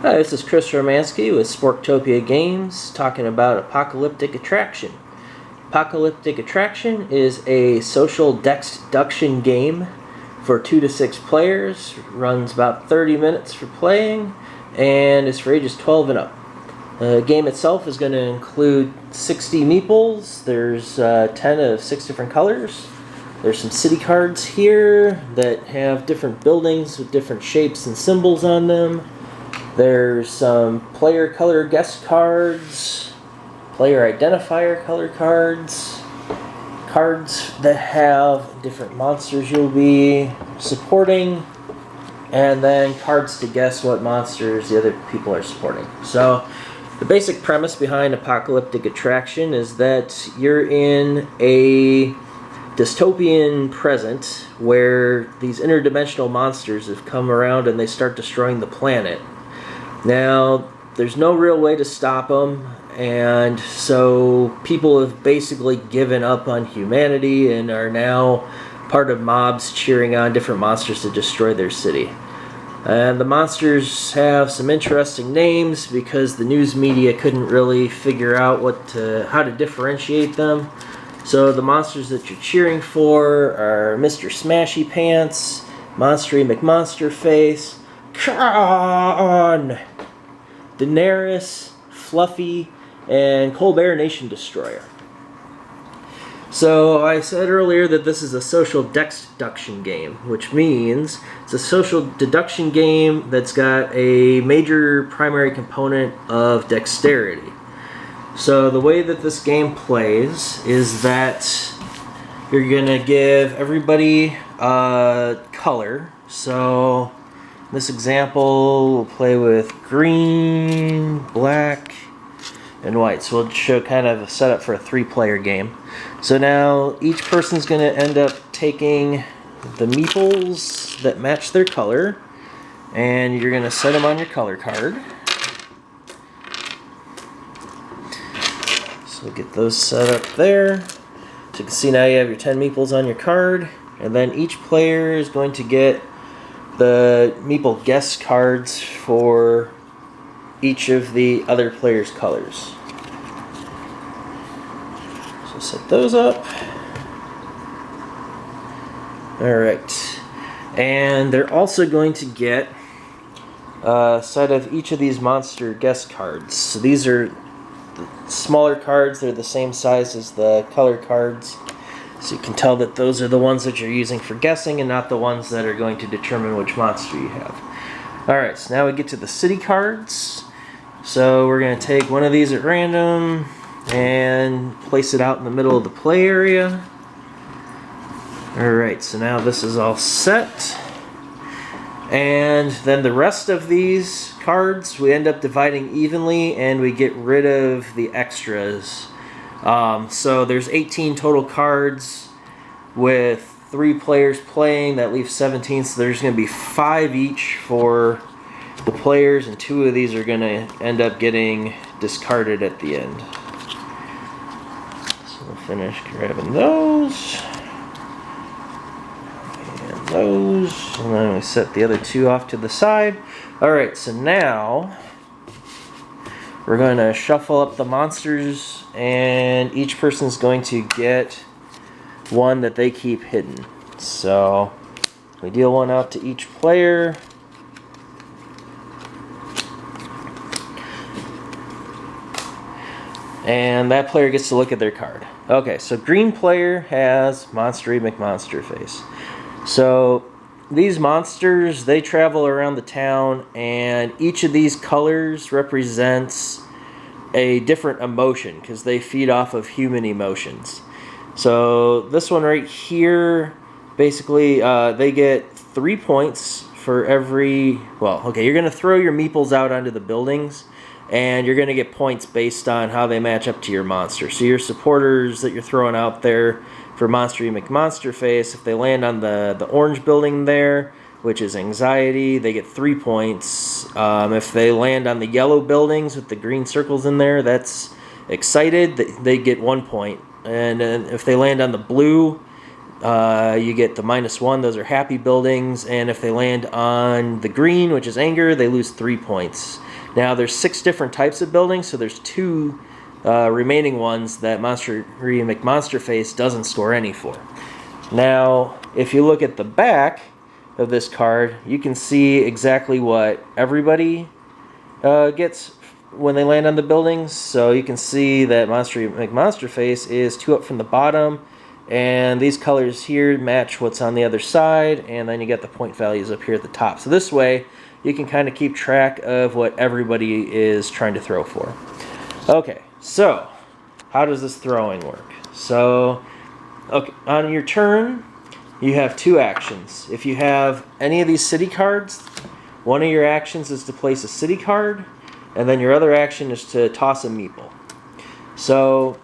Hi, this is Chris Romansky with Sporktopia Games talking about Apocalyptic Attraction. Apocalyptic Attraction is a social dextduction game for 2 to 6 players, runs about 30 minutes for playing, and is for ages 12 and up. The game itself is going to include 60 meeples. There's 10 of 6 different colors. There's some city cards here that have different buildings with different shapes and symbols on them. There's some player color guest cards, player identifier color cards, cards that have different monsters you'll be supporting, and then cards to guess what monsters the other people are supporting. So the basic premise behind Apocalyptic Attraction is that you're in a dystopian present where these interdimensional monsters have come around and they start destroying the planet. Now, there's no real way to stop them, and so people have basically given up on humanity and are now part of mobs cheering on different monsters to destroy their city. And the monsters have some interesting names because the news media couldn't really figure out how to differentiate them. So the monsters that you're cheering for are Mr. Smashy Pants, Monstery McMonsterface, Kron, Daenerys, Fluffy, and Colbert Nation Destroyer. So I said earlier that this is a social dextduction game, which means it's a social deduction game that's got a major primary component of dexterity. So the way that this game plays is that you're going to give everybody a color. So in this example, we'll play with green, black, and white. So we'll show kind of a setup for a 3-player game. So now each person's going to end up taking the meeples that match their color, and you're going to set them on your color card. So we'll get those set up there. So you can see now you have your 10 meeples on your card, and then each player is going to get the meeple guess cards for each of the other players' colors. So set those up. Alright. And they're also going to get a set of each of these monster guess cards. So these are the smaller cards. They're the same size as the color cards. So you can tell that those are the ones that you're using for guessing and not the ones that are going to determine which monster you have. Alright, so now we get to the city cards. So we're going to take one of these at random and place it out in the middle of the play area. Alright, so now this is all set. And then the rest of these cards we end up dividing evenly, and we get rid of the extras. So there's 18 total cards with 3 players playing. That leaves 17, so there's going to be 5 each for the players, and 2 of these are going to end up getting discarded at the end. So we'll finish grabbing those. And those. And then we set the other 2 off to the side. Alright, so now we're going to shuffle up the monsters, and each person's going to get one that they keep hidden. So we deal one out to each player. And that player gets to look at their card. Okay, so green player has Monstery McMonsterface. So these monsters, they travel around the town, and each of these colors represents a different emotion because they feed off of human emotions. So this one right here, basically they get 3 points for every, well, okay, you're going to throw your meeples out onto the buildings, and you're going to get points based on how they match up to your monster. So your supporters that you're throwing out there for Monstery McMonsterface, if they land on the orange building there, which is anxiety, they get 3 points. If they land on the yellow buildings with the green circles in there, that's excited, they get 1 point. And if they land on the blue, you get the -1, those are happy buildings. And if they land on the green, which is anger, they lose 3 points. Now there's 6 different types of buildings, so there's 2 remaining ones that Monster McMonsterface doesn't score any for. Now, if you look at the back of this card, you can see exactly what everybody gets when they land on the buildings. So you can see that Monster McMonsterface is 2 up from the bottom, and these colors here match what's on the other side, and then you get the point values up here at the top. So this way, you can kind of keep track of what everybody is trying to throw for. Okay, so how does this throwing work? So, okay, on your turn, you have 2 actions. If you have any of these city cards, one of your actions is to place a city card, and then your other action is to toss a meeple. So,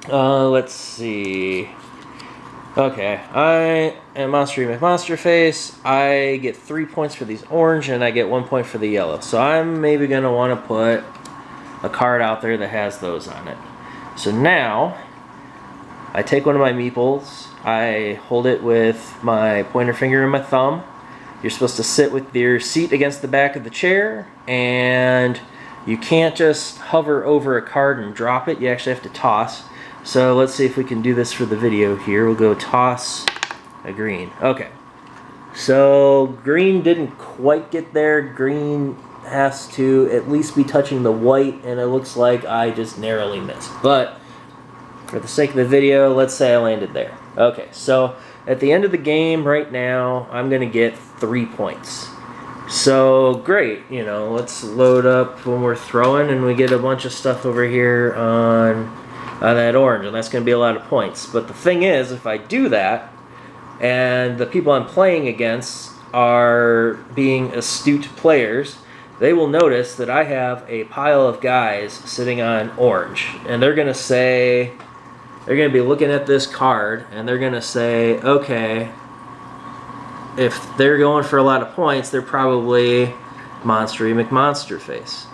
let's see. Okay, I am Monster McMonsterface. I get 3 points for these orange, and I get 1 point for the yellow. So I'm maybe going to want to put a card out there that has those on it. So now, I take one of my meeples, I hold it with my pointer finger and my thumb. You're supposed to sit with your seat against the back of the chair, and you can't just hover over a card and drop it. You actually have to toss. So let's see if we can do this for the video here. We'll go toss a green. Okay. So green didn't quite get there. Green has to at least be touching the white, and it looks like I just narrowly missed. But for the sake of the video, let's say I landed there. Okay, so at the end of the game right now, I'm going to get 3 points. So great, you know, let's load up when we're throwing, and we get a bunch of stuff over here on that orange, and that's going to be a lot of points. But the thing is, if I do that, and the people I'm playing against are being astute players, they will notice that I have a pile of guys sitting on orange, and they're going to say, they're going to be looking at this card, and they're going to say, okay, if they're going for a lot of points, they're probably Monster McMonsterface.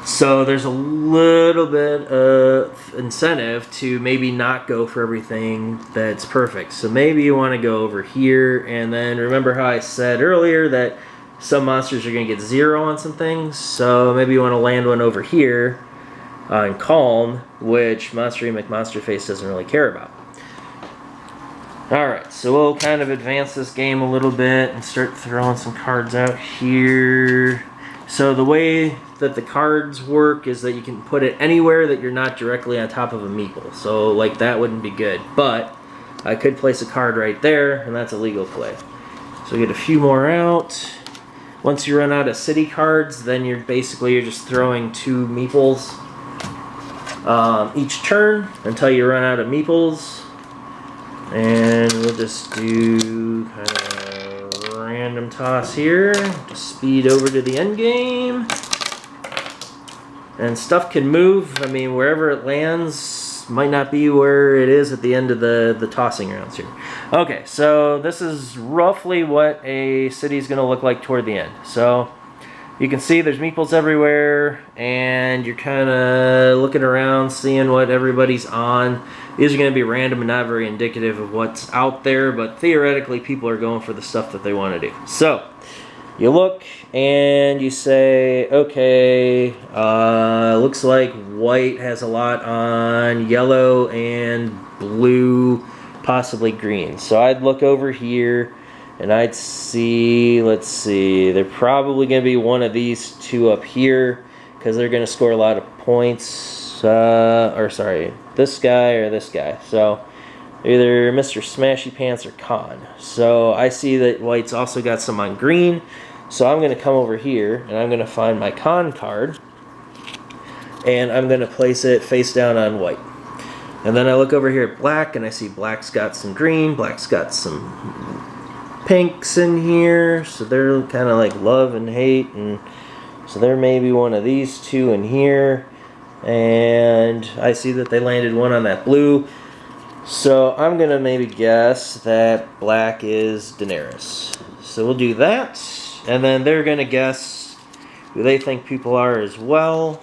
So there's a little bit of incentive to maybe not go for everything that's perfect. So maybe you want to go over here, and then remember how I said earlier that some monsters are going to get 0 on some things. So maybe you want to land one over here on Calm, which Monster McMonsterface doesn't really care about. Alright, so we'll kind of advance this game a little bit and start throwing some cards out here. So the way that the cards work is that you can put it anywhere that you're not directly on top of a meeple. So like that wouldn't be good. But I could place a card right there, and that's a legal play. So we get a few more out. Once you run out of city cards, then you're just throwing 2 meeples each turn until you run out of meeples. And we'll just do kind of a random toss here to speed over to the end game. And stuff can move. I mean, wherever it lands might not be where it is at the end of the tossing rounds here. Okay, so this is roughly what a city is going to look like toward the end. So you can see there's meeples everywhere, and you're kind of looking around, seeing what everybody's on. These are going to be random and not very indicative of what's out there, but theoretically people are going for the stuff that they want to do. So you look and you say, okay, looks like white has a lot on yellow and blue, possibly green. So I'd look over here and I'd see, let's see, they're probably going to be one of these 2 up here because they're going to score a lot of points. Or sorry, this guy or this guy. So either Mr. Smashy Pants or Con. So I see that white's also got some on green. So I'm going to come over here and I'm going to find my Con card. And I'm going to place it face down on white. And then I look over here at black and I see black's got some green, black's got some pinks in here. So they're kind of like love and hate. And so there may be one of these 2 in here. And I see that they landed one on that blue. So I'm going to maybe guess that black is Daenerys. So we'll do that. And then they're going to guess who they think people are as well.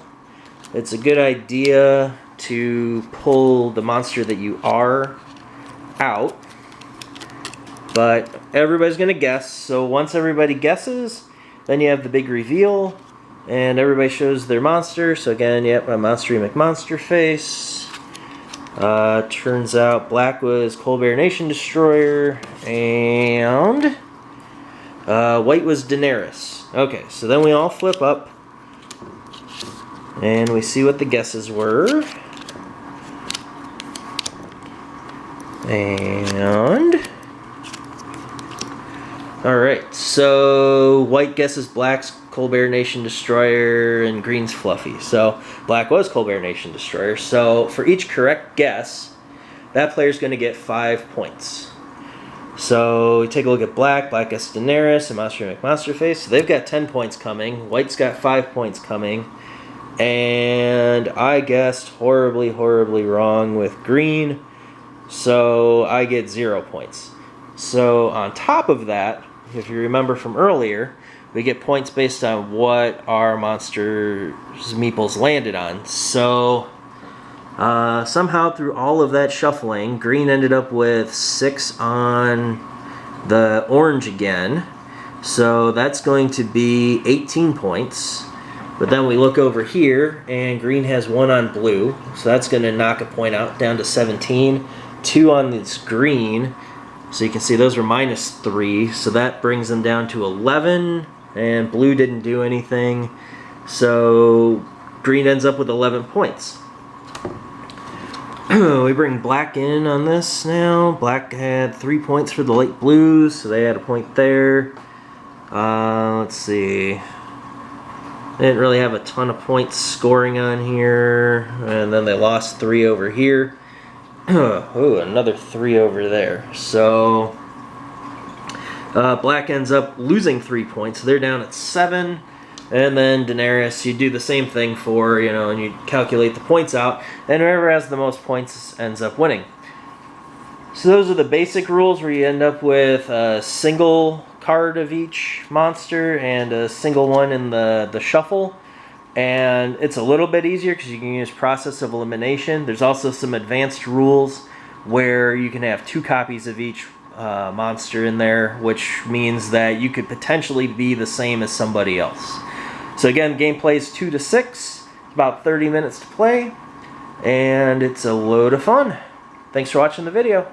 It's a good idea to pull the monster that you are out. But everybody's going to guess. So once everybody guesses, Then you have the big reveal, and everybody shows their monster. So again, yep, a Monstery McMonster face. Turns out black was Colbert Nation Destroyer, and white was Daenerys. Okay, so then we all flip up, and we see what the guesses were. And alright, so white guesses black's Colbert Nation Destroyer and green's Fluffy. So black was Colbert Nation Destroyer. So for each correct guess, that player's going to get 5 points. So we take a look at black. Black gets Daenerys and Monstery McMonsterface. So they've got 10 points coming. White's got 5 points coming. And I guessed horribly, horribly wrong with green. So I get 0 points. So on top of that, if you remember from earlier, we get points based on what our monster's meeples landed on. So somehow through all of that shuffling, green ended up with 6 on the orange again. So that's going to be 18 points. But then we look over here, and green has 1 on blue. So that's going to knock a point out down to 17. 2 on this green, so you can see those were -3, so that brings them down to 11, and blue didn't do anything, so green ends up with 11 points. We bring black in on this now. Black had 3 points for the light blues, so they had a point there. Let's see. They didn't really have a ton of points scoring on here, and then they lost 3 over here. Oh, another 3 over there. So black ends up losing 3 points. So they're down at 7. And then Daenerys, you do the same thing for, and you calculate the points out. And whoever has the most points ends up winning. So those are the basic rules, where you end up with a single card of each monster and a single one in the shuffle. And it's a little bit easier because you can use process of elimination. There's also some advanced rules where you can have 2 copies of each monster in there, which means that you could potentially be the same as somebody else. So again, gameplay is 2 to 6, about 30 minutes to play, and it's a load of fun. Thanks for watching the video.